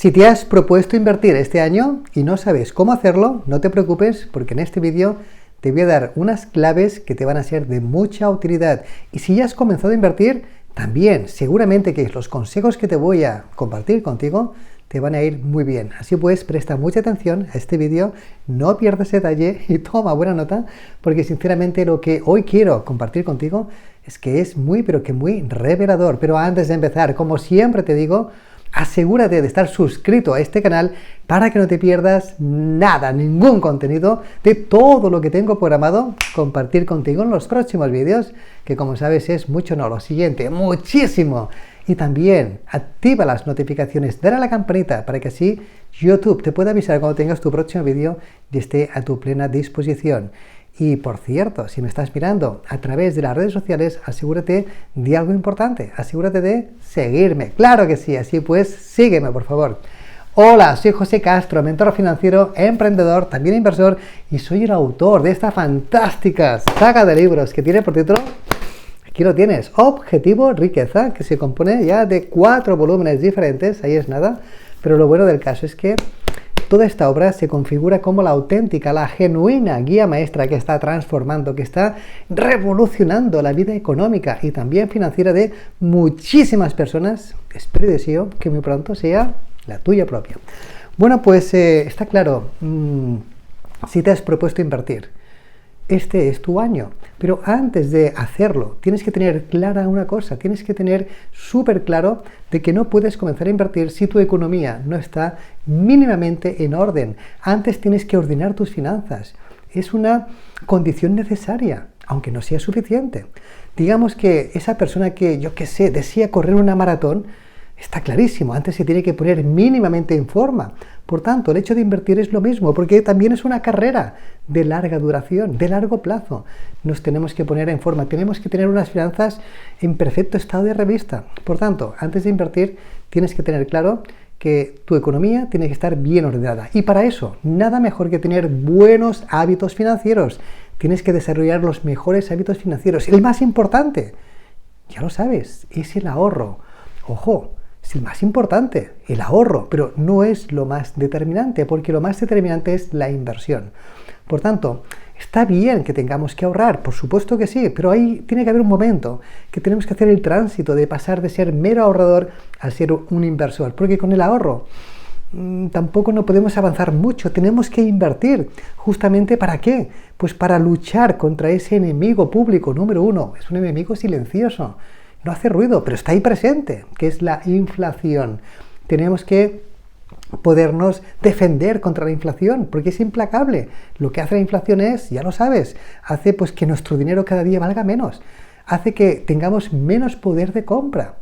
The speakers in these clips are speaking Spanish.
Si te has propuesto invertir este año y no sabes cómo hacerlo, no te preocupes porque en este vídeo te voy a dar unas claves que te van a ser de mucha utilidad. Y si ya has comenzado a invertir, también seguramente que los consejos que te voy a compartir contigo te van a ir muy bien. Así pues, presta mucha atención a este vídeo, no pierdas detalle y toma buena nota, porque sinceramente lo que hoy quiero compartir contigo es que es muy, pero que muy revelador. Pero antes de empezar, como siempre te digo, asegúrate de estar suscrito a este canal para que no te pierdas nada, ningún contenido de todo lo que tengo programado compartir contigo en los próximos vídeos, que como sabes es mucho, no, lo siguiente, muchísimo. Y también activa las notificaciones, dale a la campanita para que así YouTube te pueda avisar cuando tengas tu próximo vídeo y esté a tu plena disposición. Y por cierto, si me estás mirando a través de las redes sociales, asegúrate de algo importante, asegúrate de seguirme. Claro que sí, así pues sígueme por favor. Hola, soy José Castro, mentor financiero, emprendedor, también inversor, y soy el autor de esta fantástica saga de libros que tiene por título, aquí lo tienes, Objetivo Riqueza, que se compone ya de 4 volúmenes diferentes, ahí es nada, pero lo bueno del caso es que toda esta obra se configura como la auténtica, la genuina guía maestra que está transformando, que está revolucionando la vida económica y también financiera de muchísimas personas. Espero y deseo que muy pronto sea la tuya propia. Bueno, pues está claro, si te has propuesto invertir, este es tu año, pero antes de hacerlo tienes que tener clara una cosa, tienes que tener súper claro de que no puedes comenzar a invertir si tu economía no está mínimamente en orden. Antes tienes que ordenar tus finanzas, es una condición necesaria, aunque no sea suficiente. Digamos que esa persona que, yo qué sé, desea correr una maratón, está clarísimo, antes se tiene que poner mínimamente en forma. Por tanto, el hecho de invertir es lo mismo, porque también es una carrera de larga duración, de largo plazo. Nos tenemos que poner en forma, tenemos que tener unas finanzas en perfecto estado de revista. Por tanto, antes de invertir, tienes que tener claro que tu economía tiene que estar bien ordenada. Y para eso, nada mejor que tener buenos hábitos financieros. Tienes que desarrollar los mejores hábitos financieros. El más importante, ya lo sabes, es el ahorro. Ojo, es el más importante, el ahorro, pero no es lo más determinante, porque lo más determinante es la inversión. Por tanto, está bien que tengamos que ahorrar, por supuesto que sí, pero ahí tiene que haber un momento que tenemos que hacer el tránsito de pasar de ser mero ahorrador a ser un inversor, porque con el ahorro tampoco no podemos avanzar mucho, tenemos que invertir. ¿Justamente para qué? Pues para luchar contra ese enemigo público número uno, es un enemigo silencioso. No hace ruido, pero está ahí presente, que es la inflación. Tenemos que podernos defender contra la inflación, porque es implacable. Lo que hace la inflación es, ya lo sabes, hace pues que nuestro dinero cada día valga menos, hace que tengamos menos poder de compra.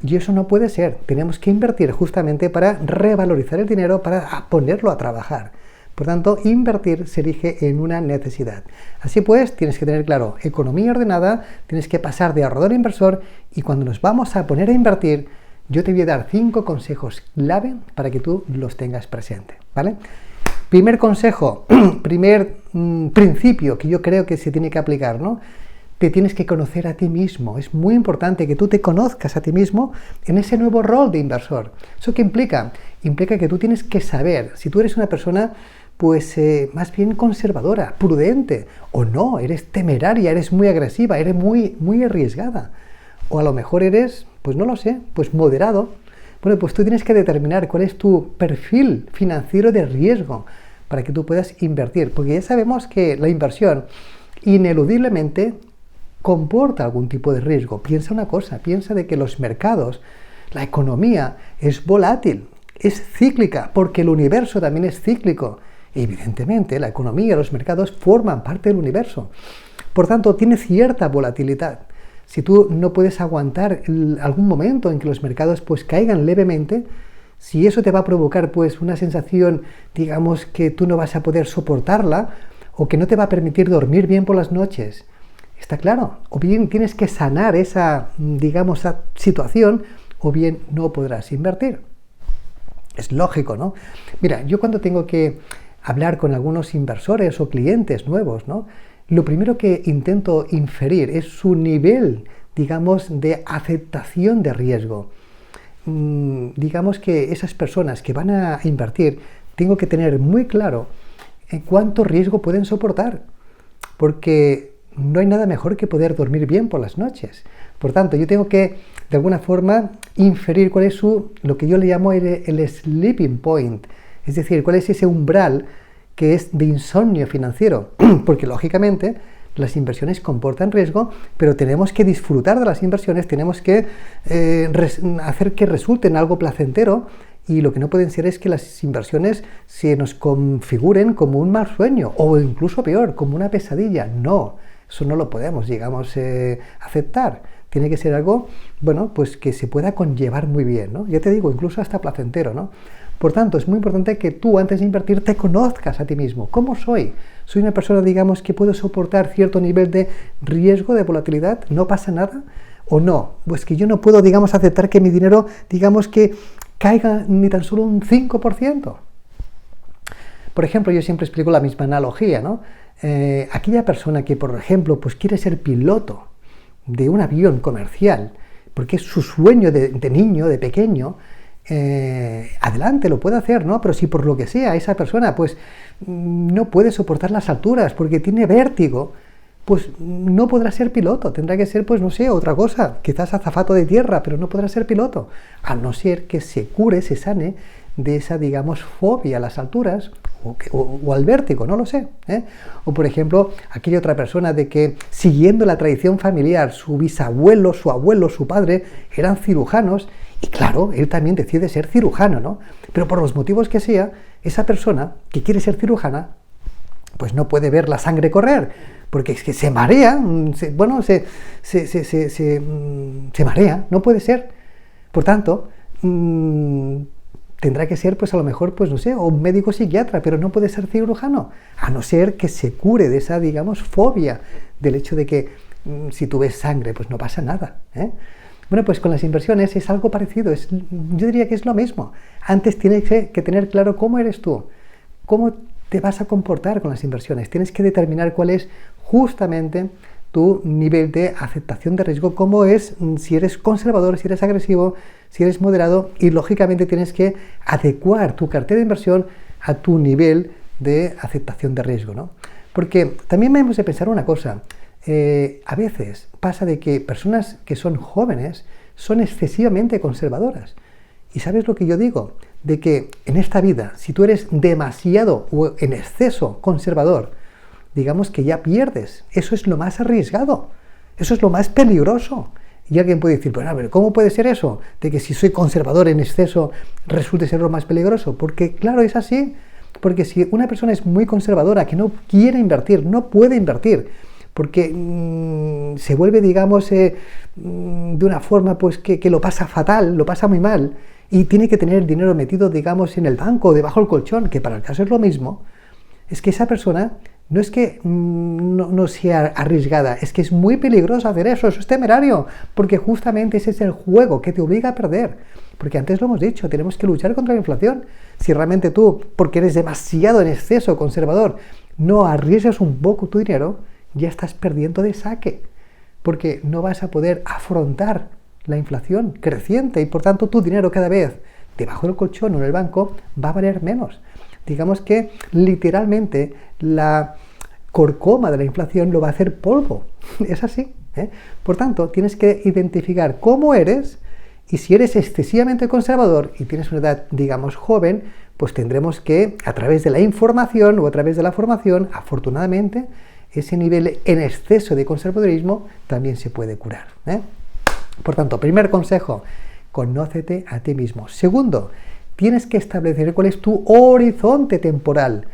Y eso no puede ser. Tenemos que invertir justamente para revalorizar el dinero, para ponerlo a trabajar. Por tanto, invertir se erige en una necesidad. Así pues, tienes que tener claro, economía ordenada, tienes que pasar de ahorrador a inversor, y cuando nos vamos a poner a invertir, yo te voy a dar 5 consejos clave para que tú los tengas presente, ¿vale? Primer consejo, primer principio que yo creo que se tiene que aplicar, ¿no? Te tienes que conocer a ti mismo. Es muy importante que tú te conozcas a ti mismo en ese nuevo rol de inversor. ¿Eso qué implica? Implica que tú tienes que saber si tú eres una persona pues más bien conservadora, prudente, o no, eres temeraria, eres muy agresiva, eres muy arriesgada. O a lo mejor eres, pues no lo sé, pues moderado. Bueno, pues tú tienes que determinar cuál es tu perfil financiero de riesgo para que tú puedas invertir. Porque ya sabemos que la inversión ineludiblemente comporta algún tipo de riesgo. Piensa una cosa, piensa de que los mercados, la economía es volátil, es cíclica, porque el universo también es cíclico. Evidentemente, la economía y los mercados forman parte del universo. Por tanto, tiene cierta volatilidad. Si tú no puedes aguantar algún momento en que los mercados pues caigan levemente, si eso te va a provocar pues una sensación, digamos, que tú no vas a poder soportarla, o que no te va a permitir dormir bien por las noches, está claro, o bien tienes que sanar esa, digamos, esa situación, o bien no podrás invertir. Es lógico, ¿no? Mira, yo cuando tengo que hablar con algunos inversores o clientes nuevos, ¿no? Lo primero que intento inferir es su nivel, digamos, de aceptación de riesgo. digamos que esas personas que van a invertir, tengo que tener muy claro cuánto riesgo pueden soportar, porque no hay nada mejor que poder dormir bien por las noches. Por tanto, yo tengo que, de alguna forma, inferir cuál es lo que yo le llamo el sleeping point, es decir, cuál es ese umbral que es de insomnio financiero, porque lógicamente las inversiones comportan riesgo, pero tenemos que disfrutar de las inversiones, tenemos que hacer que resulten algo placentero, y lo que no pueden ser es que las inversiones se nos configuren como un mal sueño, o incluso peor, como una pesadilla. No, eso no lo podemos, digamos, aceptar. Tiene que ser algo, bueno, pues que se pueda conllevar muy bien, ¿no? Ya te digo, incluso hasta placentero, ¿no? Por tanto, es muy importante que tú, antes de invertir, te conozcas a ti mismo. ¿Cómo soy? ¿Soy una persona, digamos, que puedo soportar cierto nivel de riesgo, de volatilidad? ¿No pasa nada? ¿O no? Pues que yo no puedo, digamos, aceptar que mi dinero, digamos, que caiga ni tan solo un 5%. Por ejemplo, yo siempre explico la misma analogía, ¿no? Aquella persona que, por ejemplo, pues quiere ser piloto de un avión comercial, porque es su sueño de niño, de pequeño, adelante, lo puede hacer, ¿no? Pero si por lo que sea esa persona pues no puede soportar las alturas porque tiene vértigo, pues no podrá ser piloto, tendrá que ser, pues no sé, otra cosa, quizás azafato de tierra, pero no podrá ser piloto, a no ser que se cure, se sane de esa, digamos, fobia a las alturas o al vértigo, no lo sé, ¿eh? O por ejemplo, aquella otra persona de que, siguiendo la tradición familiar, su bisabuelo, su abuelo, su padre eran cirujanos, y claro, él también decide ser cirujano, ¿no? Pero por los motivos que sea, esa persona que quiere ser cirujana, pues no puede ver la sangre correr, porque es que se marea, se marea, no puede ser. Por tanto, tendrá que ser, pues a lo mejor, pues no sé, o un médico psiquiatra, pero no puede ser cirujano, a no ser que se cure de esa, digamos, fobia del hecho de que si tú ves sangre, pues no pasa nada, ¿eh? Bueno, pues con las inversiones es algo parecido, yo diría que es lo mismo. Antes tienes que tener claro cómo eres tú, cómo te vas a comportar con las inversiones. Tienes que determinar cuál es justamente tu nivel de aceptación de riesgo, cómo es, si eres conservador, si eres agresivo, si eres moderado, y lógicamente tienes que adecuar tu cartera de inversión a tu nivel de aceptación de riesgo, ¿no? Porque también hemos de pensar una cosa. A veces pasa de que personas que son jóvenes son excesivamente conservadoras. ¿Y sabes lo que yo digo? De que en esta vida, si tú eres demasiado o en exceso conservador, digamos que ya pierdes. Eso es lo más arriesgado. Eso es lo más peligroso. Y alguien puede decir, bueno, a ver, ¿cómo puede ser eso? De que si soy conservador en exceso resulte ser lo más peligroso. Porque claro, es así. Porque si una persona es muy conservadora, que no quiere invertir, no puede invertir, porque se vuelve, digamos, de una forma pues que lo pasa fatal, lo pasa muy mal, y tiene que tener dinero metido, digamos, en el banco o debajo del colchón, que para el caso es lo mismo, es que esa persona no es que no sea arriesgada, es que es muy peligroso hacer eso es temerario, porque justamente ese es el juego que te obliga a perder. Porque antes lo hemos dicho, tenemos que luchar contra la inflación. Si realmente tú, porque eres demasiado en exceso conservador, no arriesgas un poco tu dinero, ya estás perdiendo de saque, porque no vas a poder afrontar la inflación creciente y por tanto tu dinero cada vez debajo del colchón o en el banco va a valer menos. Digamos que literalmente la corcoma de la inflación lo va a hacer polvo. Es así, ¿eh? Por tanto, tienes que identificar cómo eres, y si eres excesivamente conservador y tienes una edad, digamos, joven, pues tendremos que, a través de la información o a través de la formación, afortunadamente, ese nivel en exceso de conservadurismo también se puede curar, ¿eh? Por tanto, primer consejo, conócete a ti mismo. Segundo, tienes que establecer cuál es tu horizonte temporal.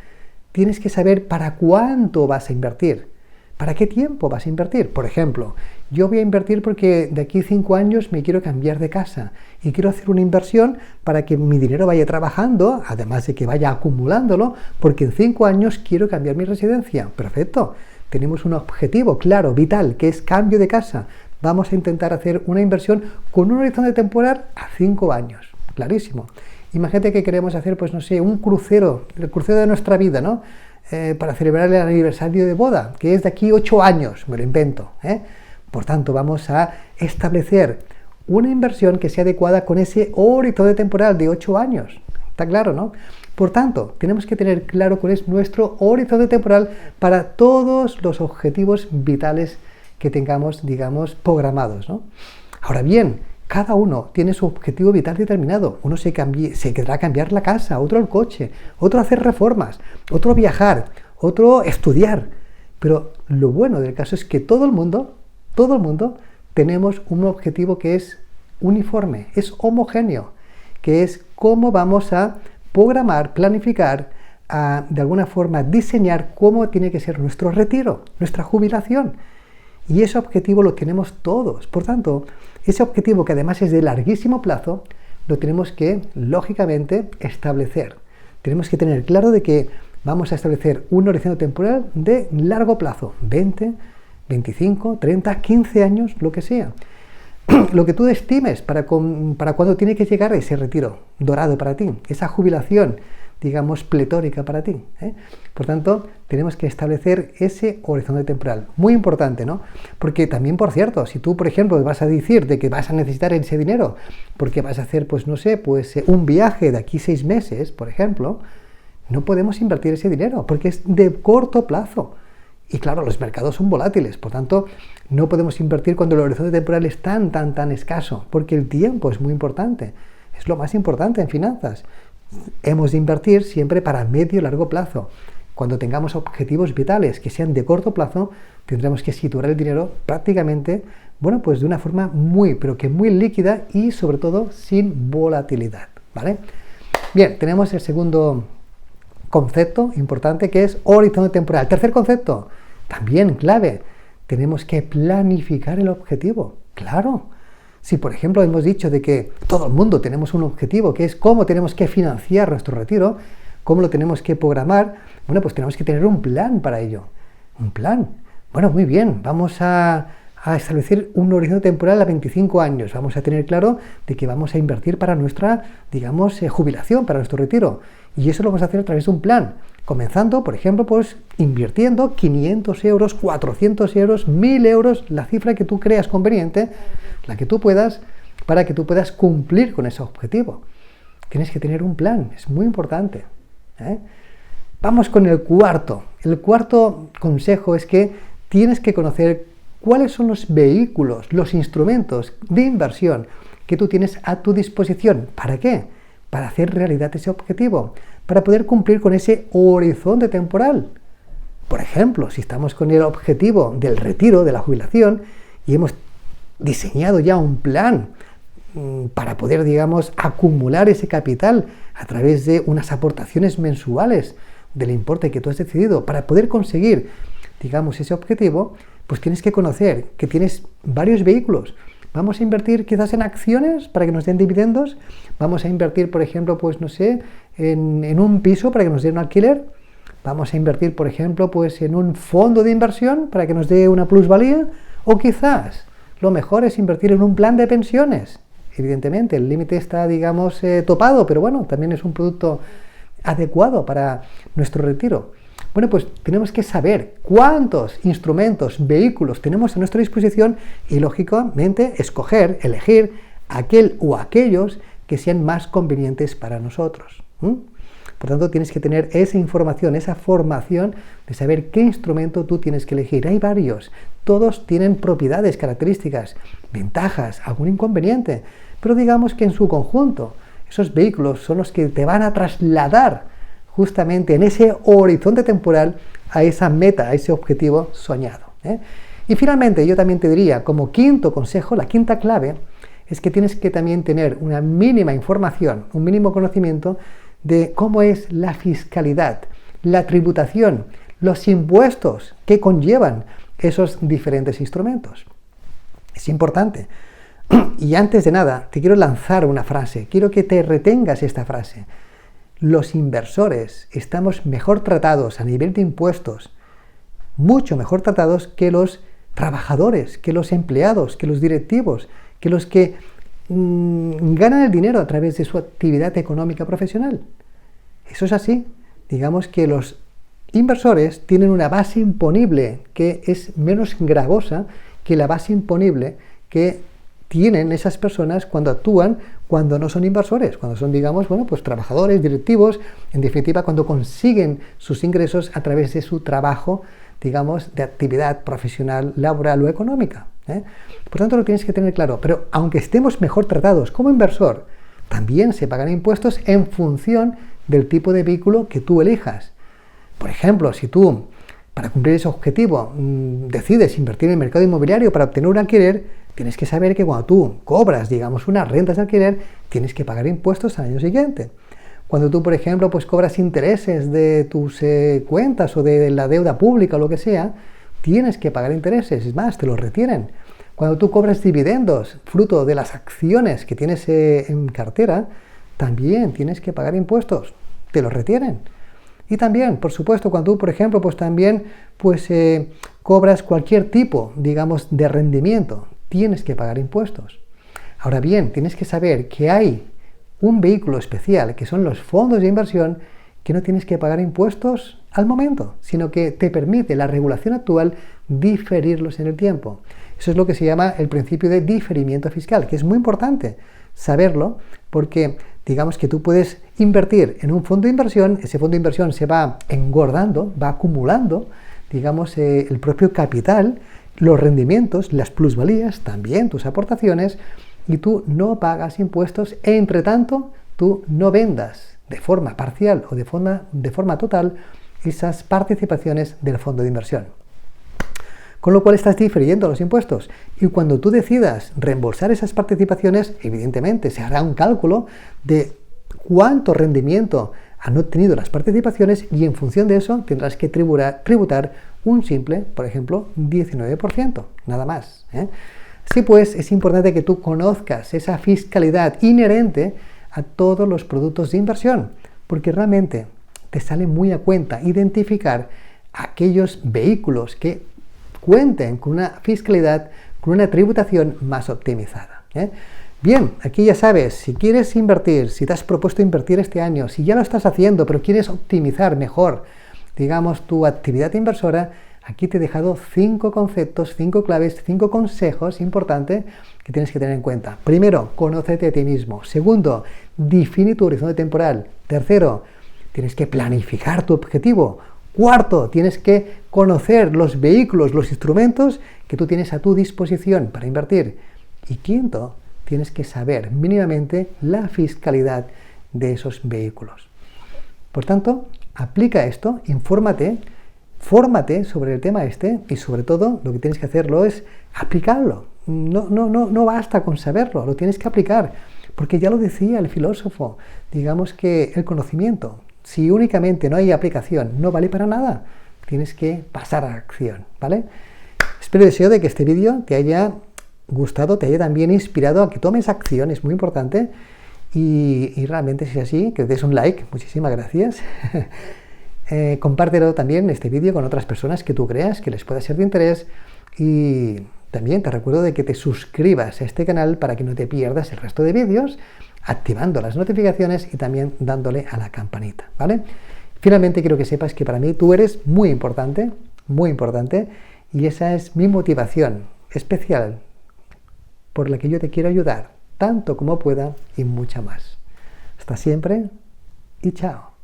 Tienes que saber para cuánto vas a invertir, para qué tiempo vas a invertir. Por ejemplo, yo voy a invertir porque de aquí a 5 años me quiero cambiar de casa y quiero hacer una inversión para que mi dinero vaya trabajando, además de que vaya acumulándolo, porque en 5 años quiero cambiar mi residencia. Perfecto, tenemos un objetivo claro, vital, que es cambio de casa. Vamos a intentar hacer una inversión con un horizonte temporal a 5 años, clarísimo. Imagínate que queremos hacer, pues no sé, un crucero, el crucero de nuestra vida, ¿no? Para celebrar el aniversario de boda, que es de aquí 8 años, me lo invento, ¿eh? Por tanto, vamos a establecer una inversión que sea adecuada con ese horizonte temporal de 8 años. ¿Está claro, no? Por tanto, tenemos que tener claro cuál es nuestro horizonte temporal para todos los objetivos vitales que tengamos, digamos, programados, ¿no? Ahora bien, cada uno tiene su objetivo vital determinado. Uno se querrá cambiar la casa, otro el coche, otro hacer reformas, otro viajar, otro estudiar. Pero lo bueno del caso es que todo el mundo, tenemos un objetivo que es uniforme, es homogéneo, que es cómo vamos a programar, planificar, de alguna forma diseñar cómo tiene que ser nuestro retiro, nuestra jubilación. Y ese objetivo lo tenemos todos. Por tanto, ese objetivo, que además es de larguísimo plazo, lo tenemos que, lógicamente, establecer. Tenemos que tener claro de que vamos a establecer un horizonte temporal de largo plazo, 20, 25, 30, 15 años, lo que sea. Lo que tú estimes para cuándo tiene que llegar ese retiro dorado para ti, esa jubilación, digamos, pletórica para ti, ¿eh? Por tanto, tenemos que establecer ese horizonte temporal. Muy importante, ¿no? Porque también, por cierto, si tú, por ejemplo, vas a decir de que vas a necesitar ese dinero porque vas a hacer, pues no sé, pues un viaje de aquí 6 meses, por ejemplo, no podemos invertir ese dinero porque es de corto plazo. Y claro, los mercados son volátiles, por tanto, no podemos invertir cuando el horizonte temporal es tan escaso, porque el tiempo es muy importante. Es lo más importante en finanzas. Hemos de invertir siempre para medio y largo plazo. Cuando tengamos objetivos vitales que sean de corto plazo, tendremos que situar el dinero prácticamente, bueno, pues de una forma pero que muy líquida y sobre todo sin volatilidad, ¿vale? Bien, tenemos el segundo concepto importante, que es horizonte temporal. Tercer concepto, también clave, tenemos que planificar el objetivo. Claro, si por ejemplo hemos dicho de que todo el mundo tenemos un objetivo, que es cómo tenemos que financiar nuestro retiro, cómo lo tenemos que programar, bueno, pues tenemos que tener un plan para ello. Un plan. Bueno, muy bien, vamos a establecer un horizonte temporal a 25 años. Vamos a tener claro de que vamos a invertir para nuestra, digamos, jubilación, para nuestro retiro. Y eso lo vamos a hacer a través de un plan. Comenzando, por ejemplo, pues invirtiendo 500 euros, 400 euros, 1000 euros, la cifra que tú creas conveniente, la que tú puedas, para que tú puedas cumplir con ese objetivo. Tienes que tener un plan, es muy importante, ¿eh? Vamos con el cuarto. El cuarto consejo es que tienes que conocer cuáles son los vehículos, los instrumentos de inversión que tú tienes a tu disposición. ¿Para qué? Para hacer realidad ese objetivo, para poder cumplir con ese horizonte temporal. Por ejemplo, si estamos con el objetivo del retiro, de la jubilación, y hemos diseñado ya un plan para poder, digamos, acumular ese capital a través de unas aportaciones mensuales del importe que tú has decidido, para poder conseguir, digamos, ese objetivo, pues tienes que conocer que tienes varios vehículos. Vamos a invertir quizás en acciones para que nos den dividendos. Vamos a invertir, por ejemplo, pues no sé, en un piso para que nos dé un alquiler. Vamos a invertir, por ejemplo, pues en un fondo de inversión para que nos dé una plusvalía. O quizás lo mejor es invertir en un plan de pensiones. Evidentemente, el límite está, digamos, topado, pero bueno, también es un producto adecuado para nuestro retiro. Bueno, pues tenemos que saber cuántos instrumentos, vehículos tenemos a nuestra disposición y, lógicamente, elegir aquel o aquellos que sean más convenientes para nosotros. Por tanto, tienes que tener esa información, esa formación de saber qué instrumento tú tienes que elegir. Hay varios, todos tienen propiedades, características, ventajas, algún inconveniente, pero digamos que en su conjunto, esos vehículos son los que te van a trasladar justamente en ese horizonte temporal a esa meta, a ese objetivo soñado, ¿eh? Y finalmente, yo también te diría, como quinto consejo, la quinta clave, es que tienes que también tener una mínima información, un mínimo conocimiento de cómo es la fiscalidad, la tributación, los impuestos que conllevan esos diferentes instrumentos. Es importante. Y antes de nada, te quiero lanzar una frase, quiero que te retengas esta frase. Los inversores estamos mejor tratados a nivel de impuestos, mucho mejor tratados que los trabajadores, que los empleados, que los directivos, que los que ganan el dinero a través de su actividad económica profesional. Eso es así. Digamos que los inversores tienen una base imponible que es menos gravosa que la base imponible que tienen esas personas cuando actúan, cuando no son inversores, cuando son, digamos, bueno, pues trabajadores, directivos, en definitiva, cuando consiguen sus ingresos a través de su trabajo, digamos, de actividad profesional, laboral o económica. Por tanto, lo tienes que tener claro. Pero aunque estemos mejor tratados como inversor, también se pagan impuestos en función del tipo de vehículo que tú elijas. Por ejemplo, si tú, para cumplir ese objetivo, decides invertir en el mercado inmobiliario para obtener un alquiler, tienes que saber que cuando tú cobras, digamos, unas rentas de alquiler, tienes que pagar impuestos al año siguiente. Cuando tú, por ejemplo, pues cobras intereses de tus cuentas o de la deuda pública o lo que sea, tienes que pagar intereses, es más, te los retienen. Cuando tú cobras dividendos, fruto de las acciones que tienes en cartera, también tienes que pagar impuestos, te los retienen. Y también, por supuesto, cuando tú, por ejemplo, pues también cobras cualquier tipo, digamos, de rendimiento, tienes que pagar impuestos. Ahora bien, tienes que saber que hay un vehículo especial, que son los fondos de inversión, que no tienes que pagar impuestos al momento, sino que te permite la regulación actual diferirlos en el tiempo. Eso es lo que se llama el principio de diferimiento fiscal, que es muy importante saberlo, porque digamos que tú puedes invertir en un fondo de inversión, ese fondo de inversión se va engordando, va acumulando, digamos, el propio capital, los rendimientos, las plusvalías, también tus aportaciones, y tú no pagas impuestos, e entre tanto tú no vendas de forma parcial o de forma total esas participaciones del fondo de inversión. Con lo cual estás diferiendo los impuestos. Y cuando tú decidas reembolsar esas participaciones, evidentemente se hará un cálculo de cuánto rendimiento han obtenido las participaciones y en función de eso tendrás que tributar un simple, por ejemplo, 19%, nada más. Así pues, es importante que tú conozcas esa fiscalidad inherente a todos los productos de inversión, porque realmente te sale muy a cuenta identificar aquellos vehículos que cuenten con una fiscalidad, con una tributación más optimizada. Bien, aquí ya sabes, si quieres invertir, si te has propuesto invertir este año, si ya lo estás haciendo, pero quieres optimizar mejor, digamos, tu actividad inversora, aquí te he dejado 5 conceptos, 5 claves, 5 consejos importantes que tienes que tener en cuenta. Primero, conócete a ti mismo. Segundo, define tu horizonte temporal. Tercero, tienes que planificar tu objetivo. Cuarto, tienes que conocer los vehículos, los instrumentos que tú tienes a tu disposición para invertir. Y quinto, tienes que saber mínimamente la fiscalidad de esos vehículos. Por tanto, aplica esto, infórmate, fórmate sobre el tema y sobre todo lo que tienes que hacerlo es aplicarlo. No basta con saberlo, lo tienes que aplicar, porque ya lo decía el filósofo, digamos que el conocimiento, si únicamente no hay aplicación, no vale para nada, tienes que pasar a la acción, ¿vale? Espero y deseo de que este vídeo te haya gustado, te haya también inspirado a que tomes acción, es muy importante, y realmente si es así, que des un like, muchísimas gracias. Compártelo también este vídeo con otras personas que tú creas que les pueda ser de interés y también te recuerdo de que te suscribas a este canal para que no te pierdas el resto de vídeos, activando las notificaciones y también dándole a la campanita, ¿vale? Finalmente quiero que sepas que para mí tú eres muy importante y esa es mi motivación especial por la que yo te quiero ayudar tanto como pueda y mucha más. Hasta siempre y chao.